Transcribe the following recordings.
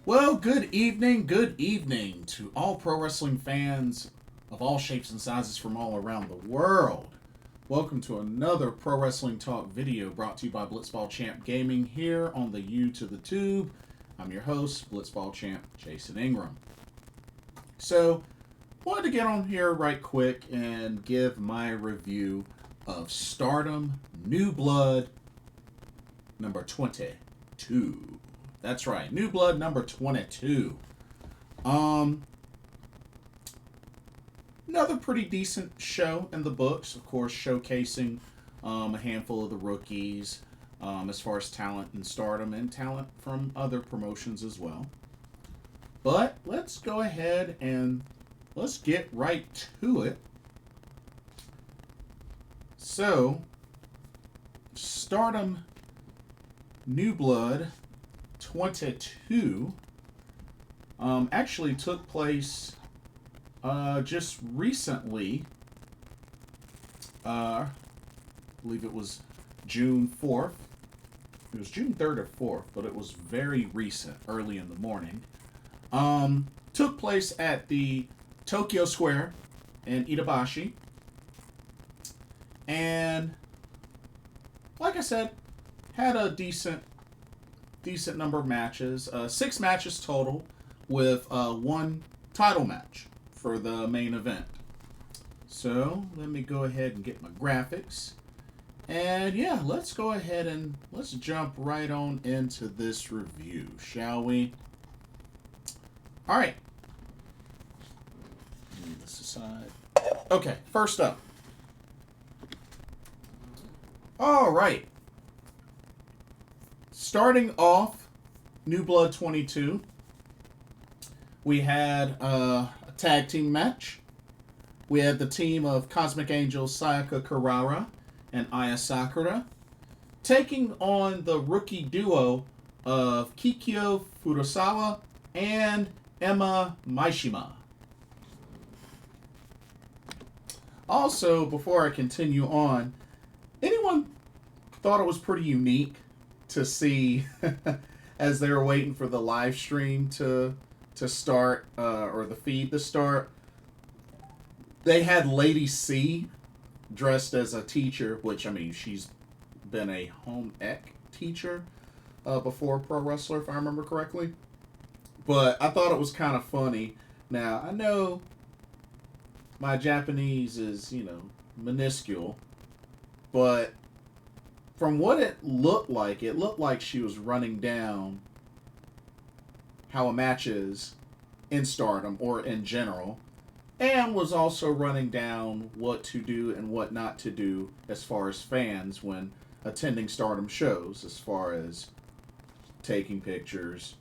Well, good evening to all pro wrestling fans of all shapes and sizes from all around the world. Welcome to another Pro Wrestling Talk video brought to you by Blitzball Champ Gaming here on the U to the Tube. I'm your host, Blitzball Champ Jason Ingram. So, wanted to get on here right quick and give my review of Stardom New Blood number 22. That's right, New Blood number 22. Another pretty decent show in the books, of course, showcasing a handful of the rookies as far as talent in Stardom and talent from other promotions as well. But let's go ahead and let's get right to it. So, Stardom New Blood 22 actually took place just recently. I believe it was June 4th. It was June 3rd or 4th, but it was very recent, early in the morning. Took place at the Tokyo Square in Itabashi. And like I said, had a decent number of matches. 6 matches total with one title match for the main event. So let me go ahead and get my graphics. And yeah, let's go ahead and let's jump right on into this review, shall we? Alright. Move this aside. Okay, first up. Alright. Starting off, New Blood 22, we had a tag team match. We had the team of Cosmic Angels Sayaka Kurara and Aya Sakura taking on the rookie duo of Kikyo Furusawa and Emma Maishima. Also, before I continue on, anyone thought it was pretty unique to see as they were waiting for the live stream to start or the feed to start, they had Lady C dressed as a teacher, which, I mean, she's been a home ec teacher before pro wrestler, if I remember correctly. But I thought it was kind of funny. Now, I know my Japanese is, minuscule, but from what it looked like she was running down how a match is in Stardom or in general, and was also running down what to do and what not to do as far as fans when attending Stardom shows, as far as taking pictures,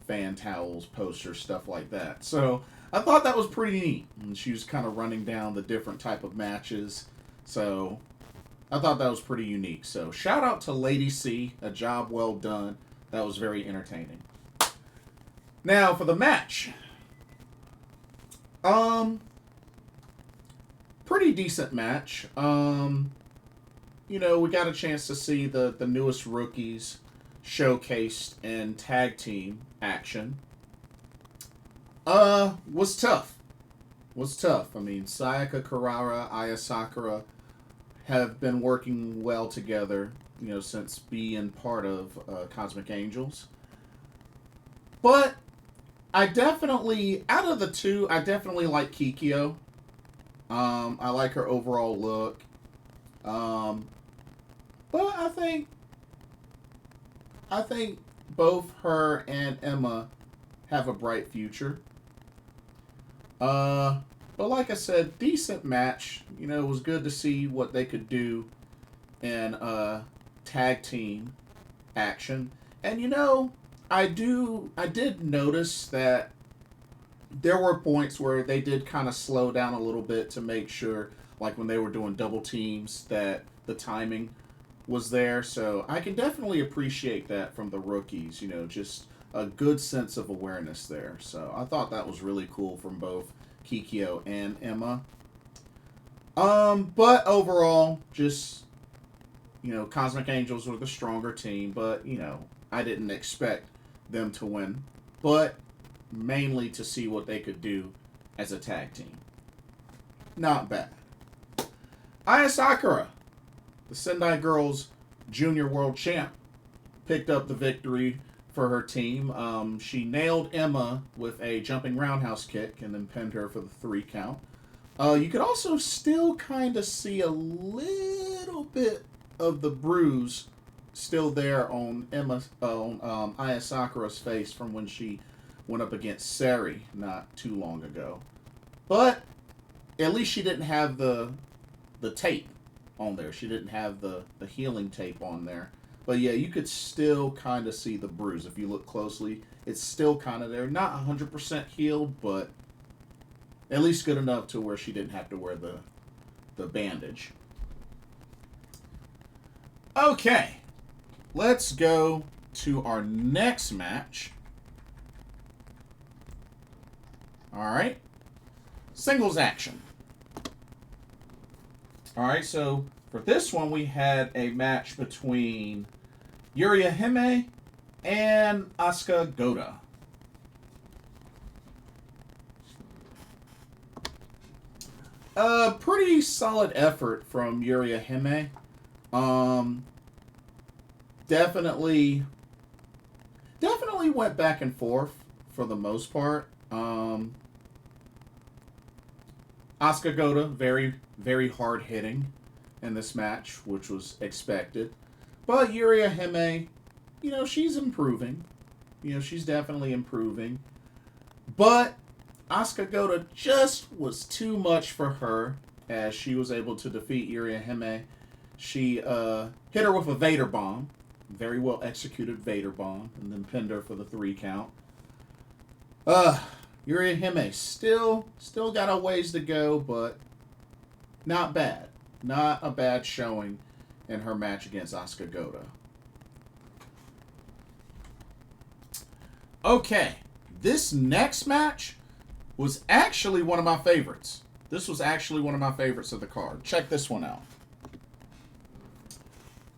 fan towels, posters, stuff like that. So I thought that was pretty neat. And she was kind of running down the different type of matches. So I thought that was pretty unique. So shout out to Lady C. A job well done. That was very entertaining. Now for the match. Pretty decent match. We got a chance to see the newest rookies showcased in tag team action. Was tough. I mean, Sayaka Kurara, Aya Sakura have been working well together, since being part of Cosmic Angels. But I definitely, out of the two, I definitely like Kikyo. I like her overall look. But I think both her and Emma have a bright future. But like I said, decent match. It was good to see what they could do in tag team action. And I did notice that there were points where they did kind of slow down a little bit to make sure, like when they were doing double teams, that the timing was there. So I can definitely appreciate that from the rookies, just a good sense of awareness there. So I thought that was really cool from both Kikyo and Emma. But overall, just, Cosmic Angels were the stronger team, but, I didn't expect them to win but mainly to see what they could do as a tag team. Not bad. Aya Sakura, the Sendai Girls Junior World Champ, picked up the victory for her team. She nailed Emma with a jumping roundhouse kick and then pinned her for the 3 count. You could also still kind of see a little bit of the bruise still there on Aya Sakura's face from when she went up against Sari not too long ago. But at least she didn't have the tape on there. She didn't have the healing tape on there. But yeah, you could still kind of see the bruise. If you look closely, it's still kind of there. Not 100% healed, but at least good enough to where she didn't have to wear the bandage. Okay, let's go to our next match. Alright, singles action. Alright, so for this one we had a match between Yuria Hime and Asuka Goda. A pretty solid effort from Yuria Hime. Definitely went back and forth for the most part. Asuka Goda, very, very hard hitting in this match, which was expected. But Yuria Hime, she's improving. She's definitely improving. But Asuka Goda just was too much for her as she was able to defeat Yuria Hime. She hit her with a Vader bomb. Very well executed Vader bomb. And then pinned her for the 3 count. Yuria Hime still got a ways to go, but not bad. Not a bad showing in her match against Asuka Goda. Okay, this next match was actually one of my favorites. This was actually one of my favorites of the card. Check this one out.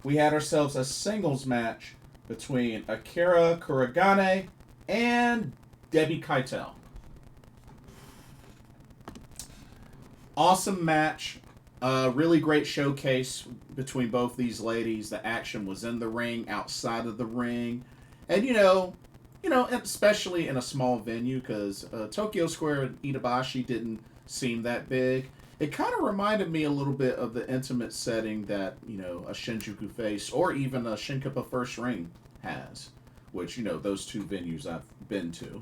We had ourselves a singles match between Akira Kurogane and Debbie Keitel. Awesome match. Really great showcase between both these ladies. The action was in the ring, outside of the ring. And, especially in a small venue, because Tokyo Square and Itabashi didn't seem that big. It kind of reminded me a little bit of the intimate setting that, a Shinjuku Face or even a Shinkipa First Ring has, which, those 2 venues I've been to.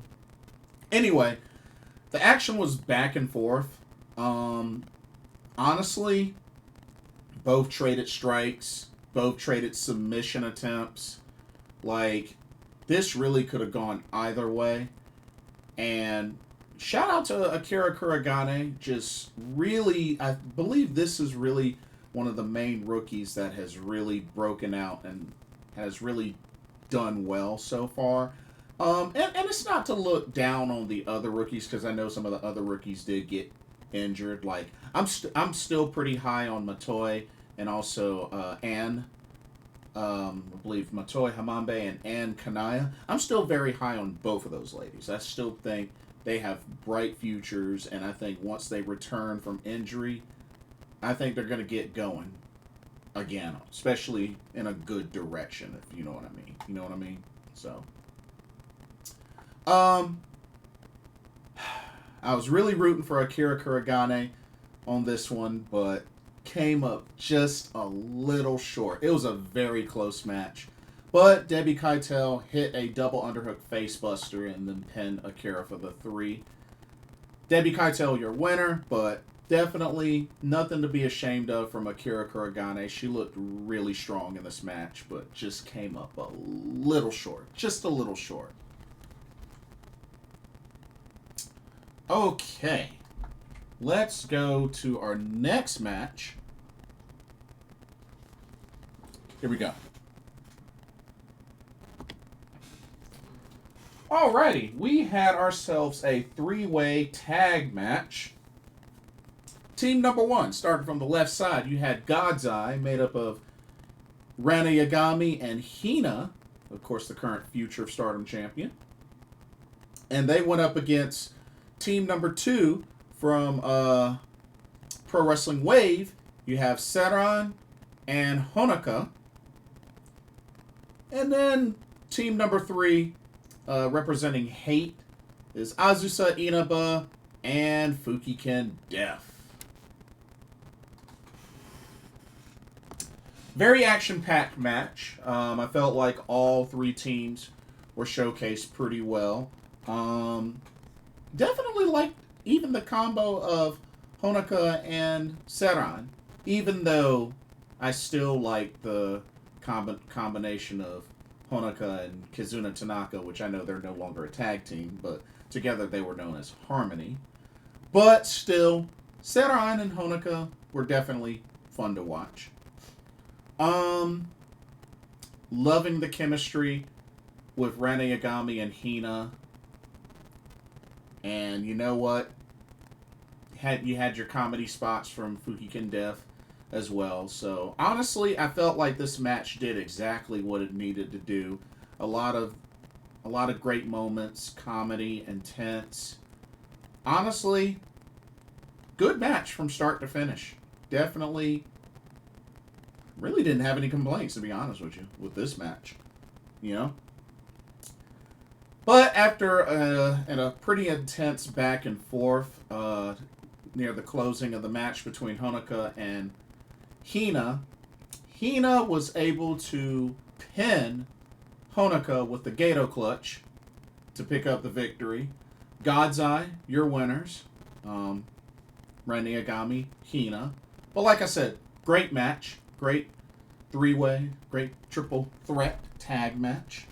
Anyway, the action was back and forth. Honestly, both traded strikes, both traded submission attempts. Like, this really could have gone either way. And shout out to Akira Kurogane. Just really, I believe this is really one of the main rookies that has really broken out and has really done well so far. And it's not to look down on the other rookies, because I know some of the other rookies did get injured. Like, I'm still pretty high on Matoi and also Ann. I believe Matoi Hamambe and Ann Kanaya. I'm still very high on both of those ladies. I still think they have bright futures, and I think once they return from injury, I think they're going to get going again, especially in a good direction, if you know what I mean. You know what I mean? So, I was really rooting for Akira Kurogane on this one, but came up just a little short. It was a very close match. But Debbie Keitel hit a double underhook facebuster and then pinned Akira for the 3. Debbie Keitel, your winner, but definitely nothing to be ashamed of from Akira Kurogane. She looked really strong in this match, but just came up a little short. Just a little short. Okay. Let's go to our next match. Here we go. Alrighty, we had ourselves a 3-way tag match. Team number 1, starting from the left side, you had God's Eye, made up of Ranna Yagami and Hina, of course the current future Stardom champion. And they went up against team number 2 from Pro Wrestling Wave. You have Saran and Honoka. And then team number 3, representing H.A.T.E, is Azusa, Inaba, and Fukigen Def. Very action-packed match. I felt like all 3 teams were showcased pretty well. Definitely liked even the combo of Honoka and Saran, even though I still like the combination of Honoka and Kizuna Tanaka, which I know they're no longer a tag team, but together they were known as Harmony. But still, Saran and Honoka were definitely fun to watch. Loving the chemistry with Ranna, Yagami, and Hina. And you know what? You had your comedy spots from Fukigen Def as well. So honestly, I felt like this match did exactly what it needed to do. A lot of great moments, comedy, intense. Honestly, good match from start to finish. Definitely, really didn't have any complaints, to be honest with you, with this match. You know? But after a pretty intense back and forth near the closing of the match between Honoka and Hina, Hina was able to pin Honoka with the Gato clutch to pick up the victory. God's Eye, your winners. Ranna, Yagami, Hina. But like I said, great match. Great 3-way, great triple threat tag match.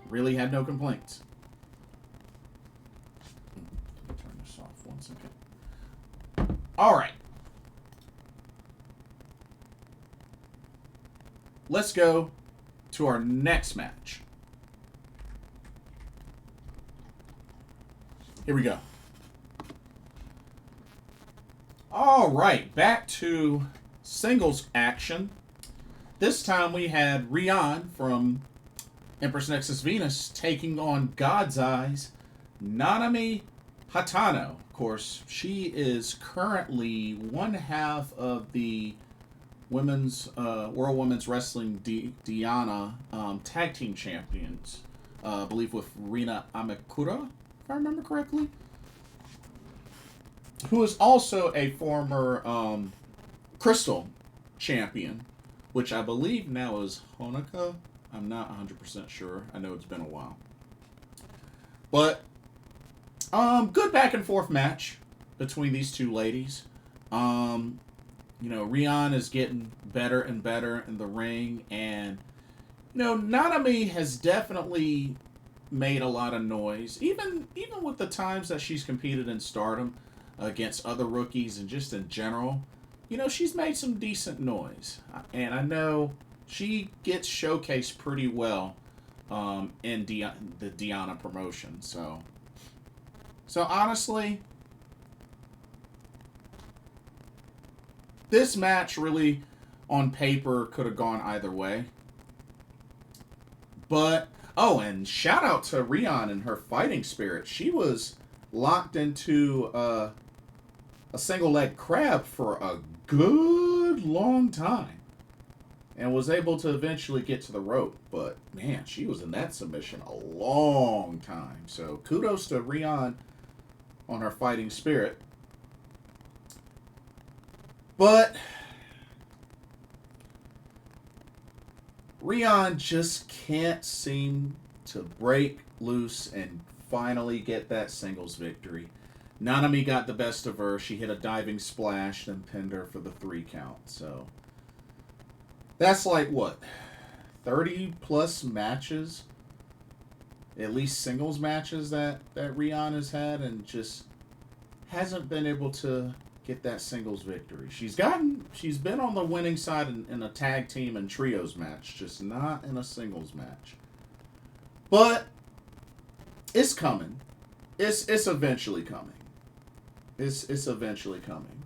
Really had no complaints. Let me turn this off 1 second. All right. Let's go to our next match. Here we go. All right, back to singles action. This time we had Rian from Empress Nexus Venus taking on God's Eye's Nanami Hatano. Of course, she is currently one half of the women's World Women's Wrestling Diana tag team champions. I believe with Rina Amikura, if I remember correctly, who is also a former Crystal champion, which I believe now is Honoka. I'm not 100% sure. I know it's been a while. But, good back and forth match between these two ladies. You know, Rian is getting better and better in the ring. And, you know, Nanami has definitely made a lot of noise. Even with the times that she's competed in Stardom against other rookies and just in general, you know, she's made some decent noise. And I know she gets showcased pretty well in the Diana promotion. So honestly, this match really, on paper, could have gone either way. But, oh, and shout out to Rian and her fighting spirit. She was locked into a single leg crab for a good long time. And was able to eventually get to the rope. But, man, she was in that submission a long time. So, kudos to Rian on her fighting spirit. But Rian just can't seem to break loose and finally get that singles victory. Nanami got the best of her. She hit a diving splash and pinned her for the 3 count. So that's like, what, 30 plus matches? At least singles matches that Rian has had, and just hasn't been able to get that singles victory. She's been on the winning side in a tag team and trios match, just not in a singles match. But it's coming. It's eventually coming. It's eventually coming.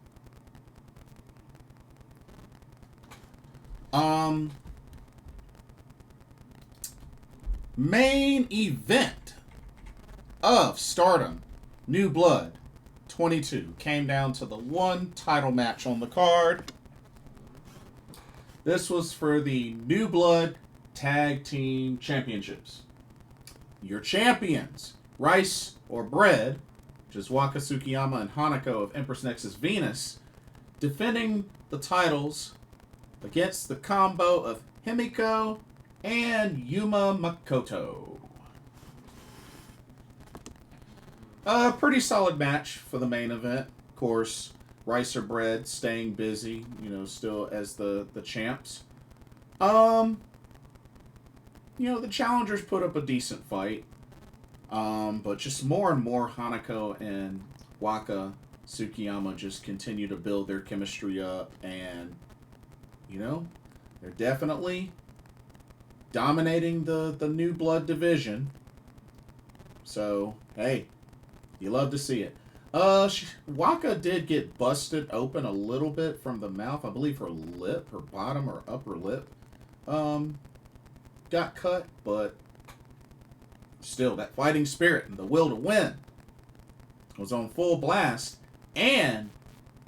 Main event. of Stardom New Blood 22 came down to the one title match on the card. This was for the New Blood Tag Team Championships. Your champions, Rice or Bread, which is Waka, Tsukiyama, and HANAKO of Empress Nexus Venus, defending the titles against the combo of Himiko and Yuma Makoto. A pretty solid match for the main event. Of course, Rice or Bread staying busy, still as the champs. The challengers put up a decent fight. But just more and more Hanako and Waka, Tsukiyama just continue to build their chemistry up, and they're definitely dominating the New Blood division. So, hey, you love to see it. Waka did get busted open a little bit from the mouth. I believe her lip, her bottom or upper lip, got cut, but still, that fighting spirit and the will to win was on full blast. And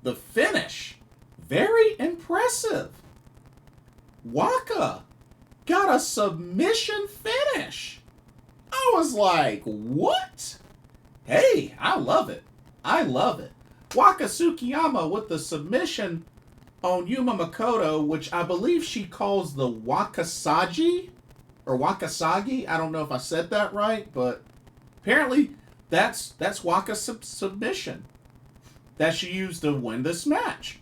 the finish, very impressive. Waka got a submission finish. I was like, what? Hey, I love it. I love it. Waka Tsukiyama with the submission on Yuma Makoto, which I believe she calls the Wakasaji or Wakasagi. I don't know if I said that right, but apparently that's Waka's submission that she used to win this match.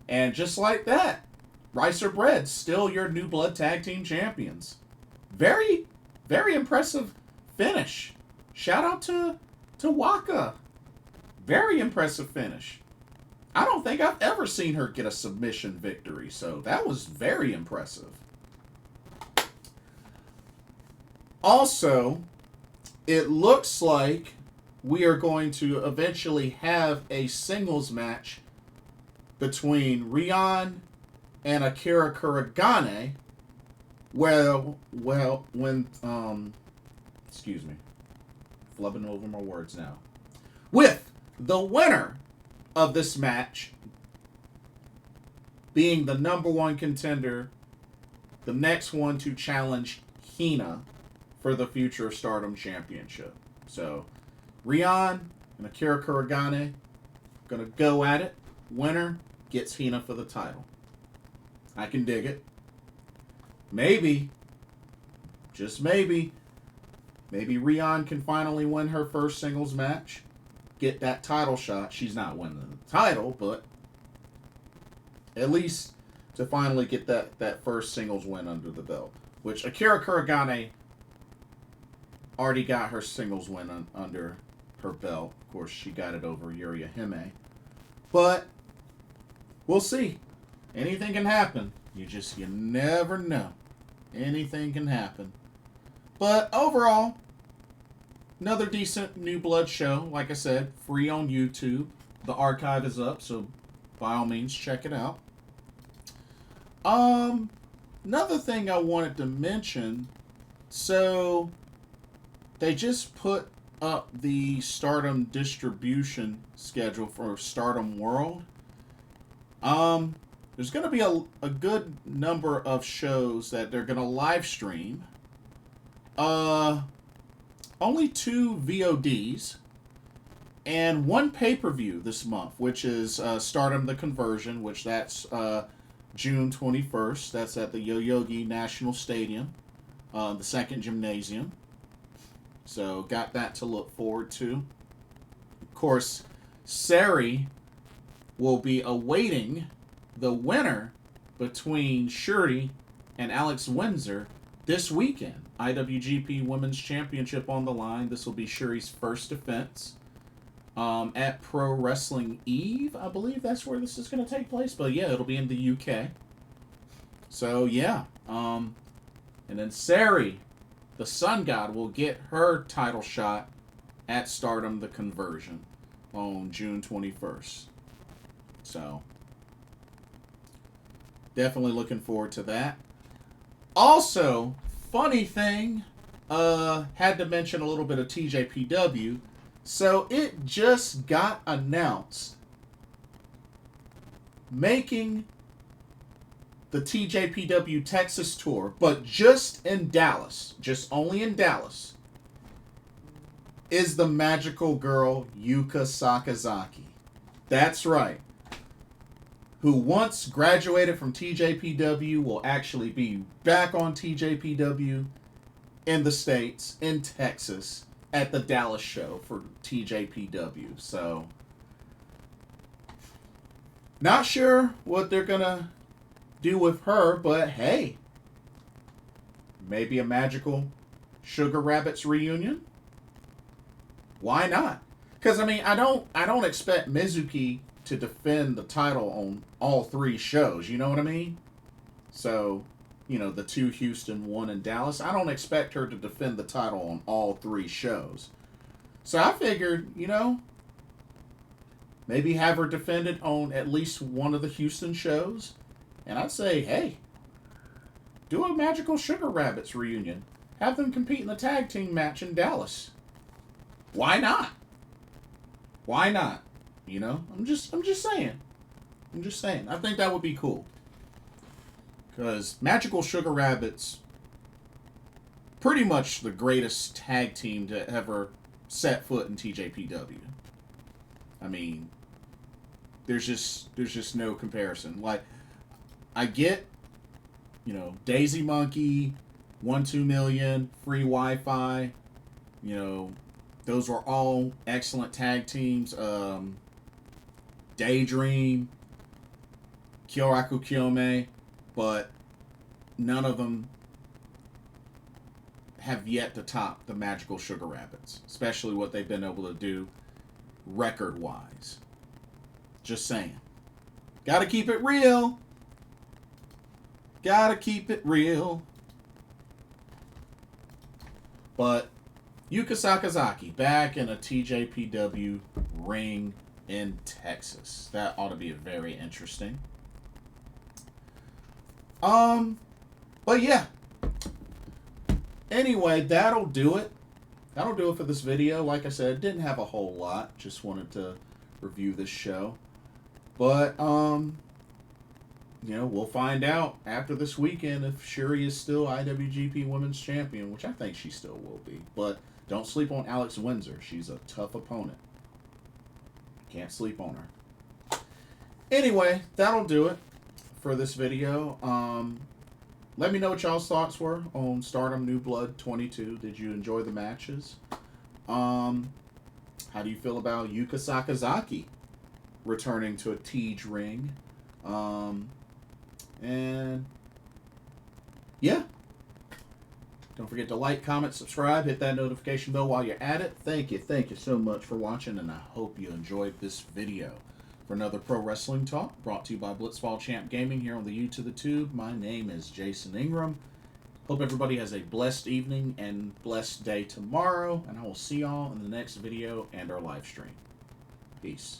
And just like that, Rice or Bread, still your New Blood Tag Team Champions. Very, very impressive finish. Shout out to Waka. Very impressive finish. I don't think I've ever seen her get a submission victory, so that was very impressive. Also, it looks like we are going to eventually have a singles match between Rian and Akira Kurogane. Excuse me. Flubbing over my words now. With the winner of this match being the number one contender, the next one to challenge Hina for the Future Stardom Championship. So, Rian and Akira Kurogane gonna go at it. Winner gets Hina for the title. I can dig it. Maybe, just maybe Rian can finally win her first singles match. Get that title shot. She's not winning the title, but at least to finally get that first singles win under the belt. Which Akira Kurogane already got her singles win under her belt. Of course, she got it over Yuria Hime. But we'll see. Anything can happen. You never know. Anything can happen. But overall, another decent New Blood show. Like I said, free on YouTube. The archive is up, so by all means, check it out. Another thing I wanted to mention. So, they just put up the Stardom distribution schedule for Stardom World. There's going to be a good number of shows that they're going to live stream. Only 2 VODs and 1 pay-per-view this month, which is Stardom the Conversion, which that's June 21st. That's at the Yoyogi National Stadium, the second gymnasium. So got that to look forward to. Of course, Sari will be awaiting the winner between Shuri and Alex Windsor this weekend. IWGP Women's Championship on the line. This will be Shuri's first defense at Pro Wrestling Eve. I believe that's where this is going to take place. But yeah, it'll be in the UK. So yeah. And then Sari, the Sun God, will get her title shot at Stardom the Conversion on June 21st. So definitely looking forward to that. Also, funny thing had to mention a little bit of TJPW. So it just got announced making the TJPW Texas tour, but just in Dallas, just only in Dallas, is the magical girl Yuka Sakazaki. That's right. Who once graduated from TJPW will actually be back on TJPW in the States, in Texas, at the Dallas show for TJPW. So, not sure what they're going to do with her, but hey, maybe a magical Sugar Rabbits reunion? Why not? Because, I mean, I don't expect Mizuki to defend the title on all 3 shows, you know what I mean? So, you know, the 2 Houston, 1 in Dallas. I don't expect her to defend the title on all 3 shows. So I figured, you know, maybe have her defended on at least one of the Houston shows. And I'd say, hey, do a magical Sugar Rabbits reunion. Have them compete in the tag team match in Dallas. Why not? Why not? You know, I'm just saying. I'm just saying. I think that would be cool. Because Magical Sugar Rabbits, pretty much the greatest tag team to ever set foot in TJPW. I mean, there's just no comparison. Like, I get, you know, Daisy Monkey, 1-2 Million, Free Wi-Fi, you know, those were all excellent tag teams. Daydream, Kyoraku Kyome, but none of them have yet to top the Magical Sugar Rabbits, especially what they've been able to do record-wise. Just saying. Gotta keep it real. Gotta keep it real. But Yuka Sakazaki back in a TJPW ring in Texas. That ought to be very interesting. But yeah. Anyway, that'll do it. That'll do it for this video. Like I said, didn't have a whole lot. Just wanted to review this show. But, you know, we'll find out after this weekend if Shuri is still IWGP Women's Champion, which I think she still will be. But don't sleep on Alex Windsor. She's a tough opponent. Can't sleep on her. Anyway, that'll do it for this video. Let me know what y'all's thoughts were on Stardom New Blood 22. Did you enjoy the matches? How do you feel about Yuka Sakazaki returning to a Tej ring? And yeah. Don't forget to like, comment, subscribe, hit that notification bell while you're at it. Thank you so much for watching, and I hope you enjoyed this video. For another Pro Wrestling Talk, brought to you by Blitzball Champ Gaming here on the U to the Tube, my name is Jason Ingram. Hope everybody has a blessed evening and blessed day tomorrow, and I will see y'all in the next video and our live stream. Peace.